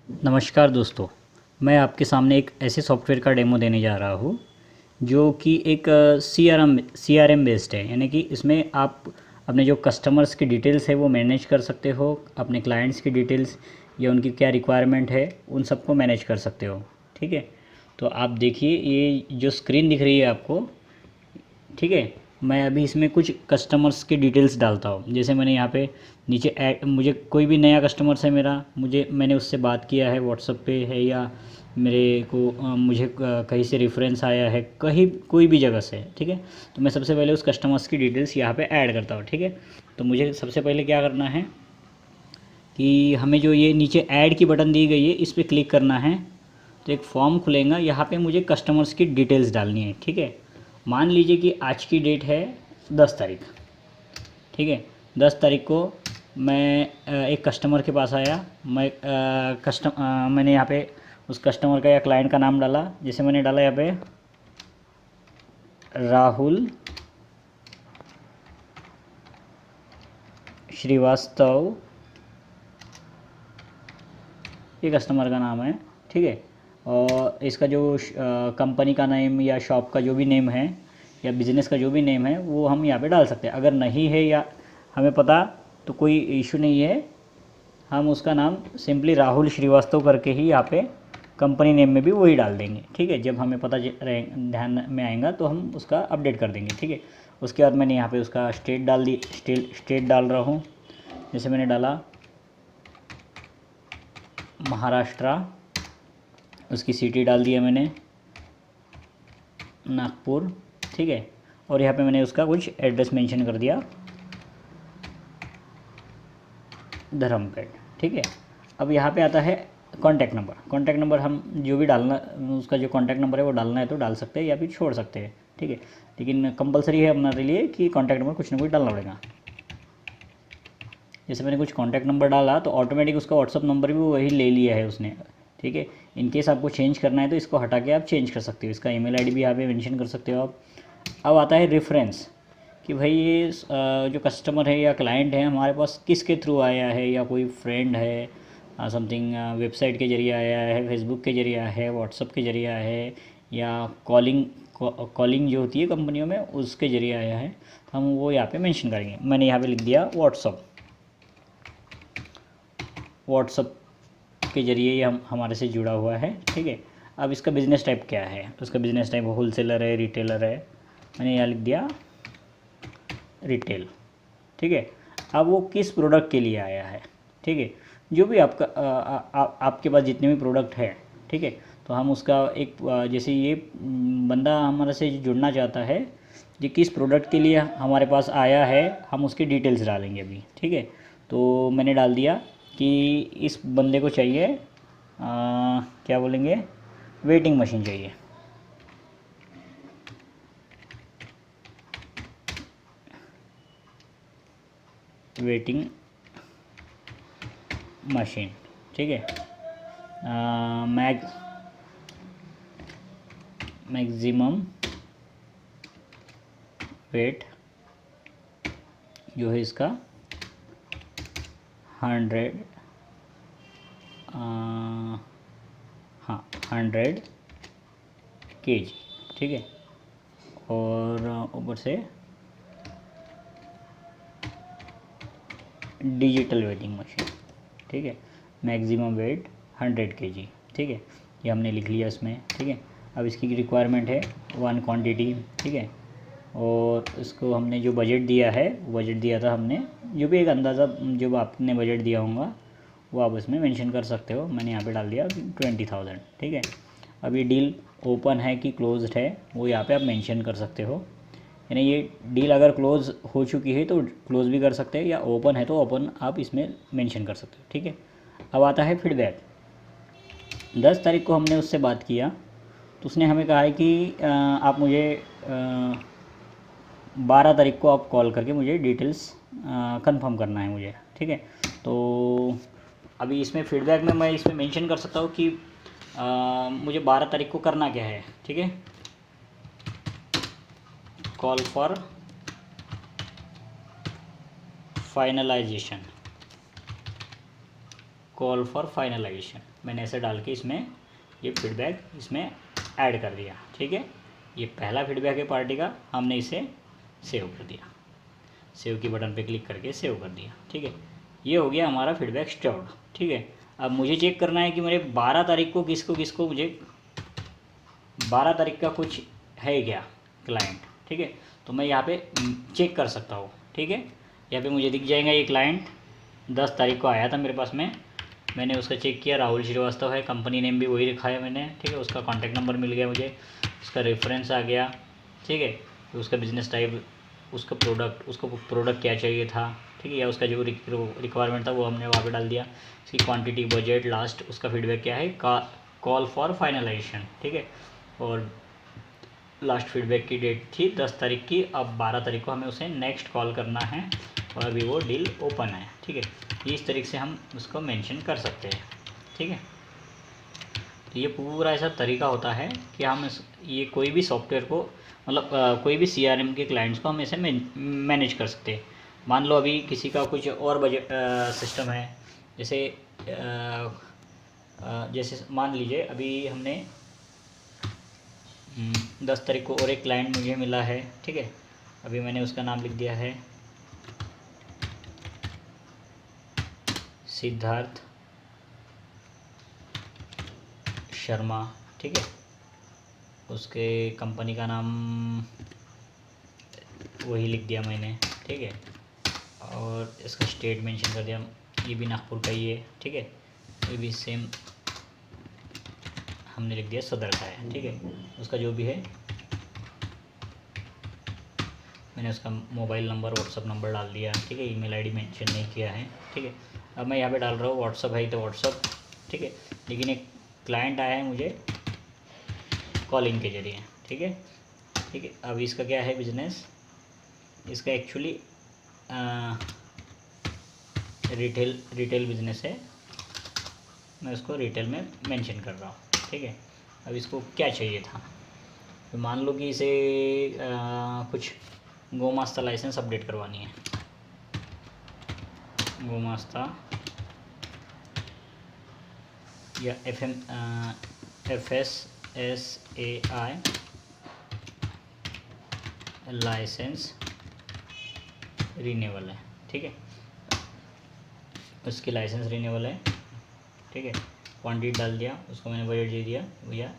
नमस्कार दोस्तों, मैं आपके सामने एक ऐसे सॉफ्टवेयर का डेमो देने जा रहा हूँ जो कि एक सी आर एम बेस्ड है। यानी कि इसमें आप अपने जो कस्टमर्स की डिटेल्स है वो मैनेज कर सकते हो, अपने क्लाइंट्स की डिटेल्स या उनकी क्या रिक्वायरमेंट है उन सबको मैनेज कर सकते हो। ठीक है, तो आप देखिए ये जो स्क्रीन दिख रही है आपको, ठीक है। मैं अभी इसमें कुछ कस्टमर्स के डिटेल्स डालता हूँ। जैसे मैंने यहाँ पे नीचे ऐड, मुझे कोई भी नया कस्टमर्स है मेरा, मैंने उससे बात किया है, व्हाट्सअप पे है या मेरे को मुझे कहीं से रेफरेंस आया है, कहीं कोई भी जगह से, ठीक है। तो मैं सबसे पहले उस कस्टमर्स की डिटेल्स यहाँ पे ऐड करता हूँ, ठीक है। तो मुझे सबसे पहले क्या करना है कि हमें जो ये नीचे ऐड की बटन दी गई है इस पर क्लिक करना है। तो एक फॉर्म खुलेगा, यहाँ पे मुझे कस्टमर्स की डिटेल्स डालनी है, ठीक है। मान लीजिए कि आज की डेट है 10 तारीख, ठीक है। 10 तारीख को मैं एक कस्टमर के पास आया। मैंने यहाँ पे उस कस्टमर का या क्लाइंट का नाम डाला। जैसे मैंने डाला यहाँ पे राहुल श्रीवास्तव, ये कस्टमर का नाम है, ठीक है। और इसका जो कंपनी का नेम या शॉप का जो भी नेम है या बिज़नेस का जो भी नेम है वो हम यहाँ पे डाल सकते हैं। अगर नहीं है या हमें पता तो कोई इशू नहीं है, हम उसका नाम सिंपली राहुल श्रीवास्तव करके ही यहाँ पे कंपनी नेम में भी वही डाल देंगे, ठीक है। जब हमें पता ध्यान में आएगा तो हम उसका अपडेट कर देंगे, ठीक है। उसके बाद मैंने यहाँ पे उसका स्टेट डाल रहा हूँ। जैसे मैंने डाला महाराष्ट्र, उसकी सिटी डाल दिया मैंने नागपुर, ठीक है। और यहाँ पे मैंने उसका कुछ एड्रेस मेंशन कर दिया धर्मपेट, ठीक है। अब यहाँ पे आता है कॉन्टैक्ट नंबर हम जो भी डालना, उसका जो कॉन्टैक्ट नंबर है वो डालना है तो डाल सकते हैं या फिर छोड़ सकते हैं, ठीक है। लेकिन कंपलसरी है हमारे लिए कि कॉन्टैक्ट नंबर कुछ ना कुछ डालना पड़ेगा। जैसे मैंने कुछ कॉन्टैक्ट नंबर डाला तो ऑटोमेटिक उसका व्हाट्सअप नंबर भी वही ले लिया है उसने, ठीक है। इनकेस आपको चेंज करना है तो इसको हटा के आप चेंज कर सकते हो। इसका ईमेल आईडी भी यहाँ पे मेंशन कर सकते हो आप। अब आता है रेफरेंस, कि भाई ये जो कस्टमर है या क्लाइंट है हमारे पास किसके थ्रू आया है, या कोई फ्रेंड है, समथिंग वेबसाइट के जरिए आया है, फेसबुक के जरिए आया है, व्हाट्सअप के जरिए आया है, या कॉलिंग जो होती है कंपनियों में उसके जरिए आया है, तो हम वो यहाँ पे मेंशन करेंगे। मैंने यहाँ पे लिख दिया व्हाट्सअप के ज़रिए ये हमारे से जुड़ा हुआ है, ठीक है। अब इसका बिज़नेस टाइप क्या है, तो उसका बिज़नेस टाइप होलसेलर है, रिटेलर है। मैंने यहाँ लिख दिया रिटेल, ठीक है। अब वो किस प्रोडक्ट के लिए आया है, ठीक है। जो भी आपका आपके पास जितने भी प्रोडक्ट है, ठीक है, तो हम उसका एक जैसे ये बंदा हमारे से जुड़ना चाहता है, ये किस प्रोडक्ट के लिए हमारे पास आया है, हम उसकी डिटेल्स डालेंगे अभी, ठीक है। तो मैंने डाल दिया कि इस बंदे को चाहिए क्या बोलेंगे, वेटिंग मशीन चाहिए, वेटिंग मशीन, ठीक है। मैक्सिमम वेट जो है इसका 100, हाँ 100 kg, ठीक है। और ऊपर से डिजिटल वेटिंग मशीन, ठीक है। मैक्सिमम वेट 100 kg, ठीक है। ये हमने लिख लिया इसमें, ठीक है। अब इसकी रिक्वायरमेंट है 1 क्वांटिटी, ठीक है। और इसको हमने जो बजट दिया है, बजट दिया था हमने, जो भी एक अंदाज़ा जो आपने बजट दिया होगा वो आप इसमें मेंशन कर सकते हो। मैंने यहाँ पे डाल दिया 20,000, ठीक है। अब ये डील ओपन है कि क्लोज्ड है वो यहाँ पे आप मेंशन कर सकते हो। यानी ये डील अगर क्लोज़ हो चुकी है तो क्लोज़ भी कर सकते हैं, या ओपन है तो ओपन आप इसमें मेंशन कर सकते हो, ठीक है। अब आता है फीडबैक। 10 तारीख को हमने उससे बात किया तो उसने हमें कहा है कि आप मुझे 12 तारीख को आप कॉल करके मुझे डिटेल्स कंफर्म करना है मुझे, ठीक है। तो अभी इसमें फीडबैक में मैं इसमें मेंशन कर सकता हूँ कि मुझे 12 तारीख को करना क्या है, ठीक है। Call for finalisation, call for finalisation, मैंने ऐसे डाल के इसमें ये फीडबैक इसमें ऐड कर दिया। ठीक है, ये पहला फीडबैक है पार्टी का, हमने इसे सेव कर दिया, सेव की बटन पे क्लिक करके सेव कर दिया। ठीक है, ये हो गया हमारा फीडबैक स्टोर्ड। ठीक है, अब मुझे चेक करना है कि मेरे 12 तारीख को किसको मुझे 12 तारीख का कुछ है क्या क्लाइंट। ठीक है, तो मैं यहाँ पे चेक कर सकता हूँ। ठीक है, यहाँ पे मुझे दिख जाएगा ये क्लाइंट 10 तारीख को आया था मेरे पास में, मैंने उसका चेक किया, राहुल श्रीवास्तव है, कंपनी नेम भी वही लिखा है मैंने। ठीक है, उसका कॉन्टैक्ट नंबर मिल गया मुझे, उसका रेफरेंस आ गया। ठीक है, तो उसका बिज़नेस टाइप, उसका प्रोडक्ट क्या चाहिए था। ठीक है, या उसका जो रिक्वायरमेंट था वो हमने वहाँ पे डाल दिया। उसकी क्वांटिटी, बजट, लास्ट उसका फीडबैक क्या है, कॉल फॉर फाइनलाइजेशन। ठीक है, और लास्ट फीडबैक की डेट थी 10 तारीख की, अब 12 तारीख को हमें उसे नेक्स्ट कॉल करना है और अभी वो डील ओपन है। ठीक है, इस तरीके से हम उसको मेंशन कर सकते हैं। ठीक है, तो ये पूरा ऐसा तरीका होता है कि हम ये कोई भी सॉफ्टवेयर को मतलब कोई भी CRM के क्लाइंट्स को हम ऐसे मैनेज कर सकते हैं। मान लो अभी किसी का कुछ और बजट सिस्टम है, जैसे मान लीजिए अभी हमने 10 तारीख को और एक क्लाइंट मुझे मिला है। ठीक है, अभी मैंने उसका नाम लिख दिया है सिद्धार्थ शर्मा। ठीक है, उसके कंपनी का नाम वही लिख दिया मैंने। ठीक है, और इसका स्टेट मेंशन कर दिया, ये भी नागपुर का ही है। ठीक है, ये भी सेम हमने लिख दिया सदर का है। ठीक है, उसका जो भी है मैंने उसका मोबाइल नंबर, व्हाट्सअप नंबर डाल दिया। ठीक है, ईमेल आईडी मेंशन नहीं किया है। ठीक है, अब मैं यहाँ पे डाल रहा हूँ व्हाट्सअप है तो व्हाट्सअप। ठीक है, लेकिन एक क्लाइंट आया है मुझे कॉलिंग के ज़रिए। ठीक है, ठीक है, अब इसका क्या है बिजनेस, इसका एक्चुअली रिटेल बिजनेस है, मैं उसको रिटेल में मेंशन कर रहा हूँ। ठीक है, अब इसको क्या चाहिए था, तो मान लो कि इसे कुछ गोमास्ता लाइसेंस अपडेट करवानी है, गोमास्ता या FSSAI लाइसेंस रिन्यूअल है। ठीक है, उसकी लाइसेंस रिन्यूअल है। ठीक है, क्वांटिटी डाल दिया, उसको मैंने बजट दे दिया भैया,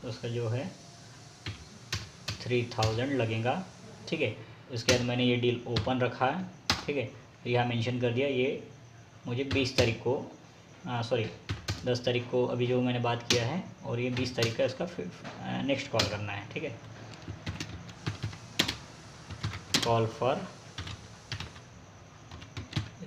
उसका जो है 3000 लगेगा। ठीक है, उसके बाद मैंने ये डील ओपन रखा है। ठीक है, यहाँ मेंशन कर दिया ये मुझे 20 तारीख को 10 तारीख को अभी जो मैंने बात किया है, और ये 20 तारीख का इसका नेक्स्ट कॉल करना है। ठीक है, कॉल फॉर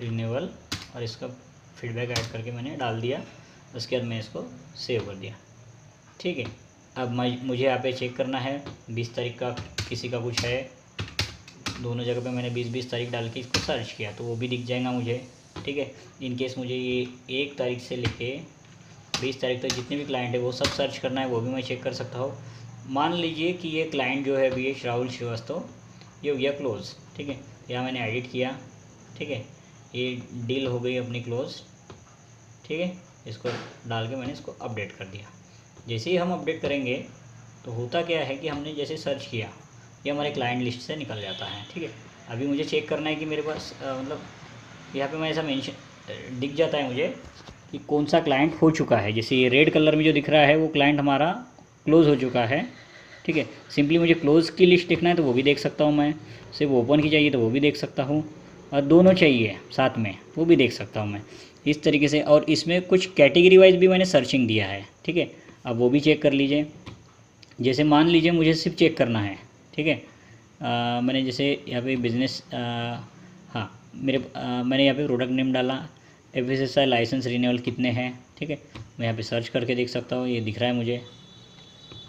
रिन्यूअल, और इसका फीडबैक ऐड करके मैंने डाल दिया। उसके बाद मैं इसको सेव कर दिया। ठीक है, अब मुझे यहाँ पे चेक करना है 20 तारीख का किसी का कुछ है, दोनों जगह पे मैंने 20 तारीख डाल के इसको सर्च किया तो वो भी दिख जाएगा मुझे। ठीक है, इन केस मुझे ये 1 तारीख से लेके 20 तारीख तक जितने भी क्लाइंट है वो सब सर्च करना है, वो भी मैं चेक कर सकता हूँ। मान लीजिए कि ये क्लाइंट जो है अभी ये राहुल श्रीवास्तव, ये हो गया क्लोज। ठीक है, यहाँ मैंने एडिट किया। ठीक है, ये डील हो गई अपनी क्लोज। ठीक है, इसको डाल के मैंने इसको अपडेट कर दिया। जैसे ही हम अपडेट करेंगे तो होता क्या है कि हमने जैसे सर्च किया ये हमारे क्लाइंट लिस्ट से निकल जाता है। ठीक है, अभी मुझे चेक करना है कि मेरे पास मतलब यहाँ पे मैं ऐसा मेंशन दिख जाता है मुझे कि कौन सा क्लाइंट हो चुका है। जैसे ये रेड कलर में जो दिख रहा है वो क्लाइंट हमारा क्लोज़ हो चुका है। ठीक है, सिंपली मुझे क्लोज़ की लिस्ट देखना है तो वो भी देख सकता हूँ मैं, सिर्फ ओपन की चाहिए तो वो भी देख सकता हूँ, और दोनों चाहिए साथ में वो भी देख सकता हूँ मैं इस तरीके से। और इसमें कुछ कैटेगरी वाइज भी मैंने सर्चिंग दिया है। ठीक है, अब वो भी चेक कर लीजिए। जैसे मान लीजिए मुझे सिर्फ चेक करना है। ठीक है, मैंने जैसे यहाँ पे बिज़नेस हाँ मैंने यहाँ पे प्रोडक्ट नेम डाला, FSSAI लाइसेंस रिन्यूअल कितने हैं। ठीक है, मैं यहाँ पे सर्च करके देख सकता हूँ, ये दिख रहा है मुझे।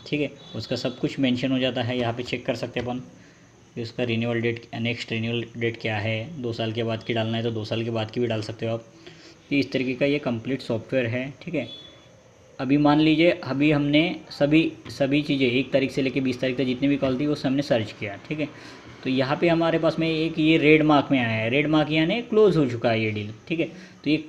ठीक है, उसका सब कुछ मेंशन हो जाता है, यहाँ पे चेक कर सकते हैं अपन कि उसका renewal date, next renewal date क्या है। 2 साल के बाद की डालना है तो 2 साल के बाद की भी डाल सकते हो आप। तो इस तरीके का ये कंप्लीट सॉफ्टवेयर है। ठीक है, अभी मान लीजिए अभी हमने सभी चीज़ें 1 तारीख से लेकर 20 तारीख तक जितनी भी कॉल थी वो सबने सर्च किया। ठीक है, तो यहाँ पे हमारे पास में एक ये रेड मार्क में आया है, रेड मार्क यानी क्लोज़ हो चुका है ये डील, ठीक है। तो ये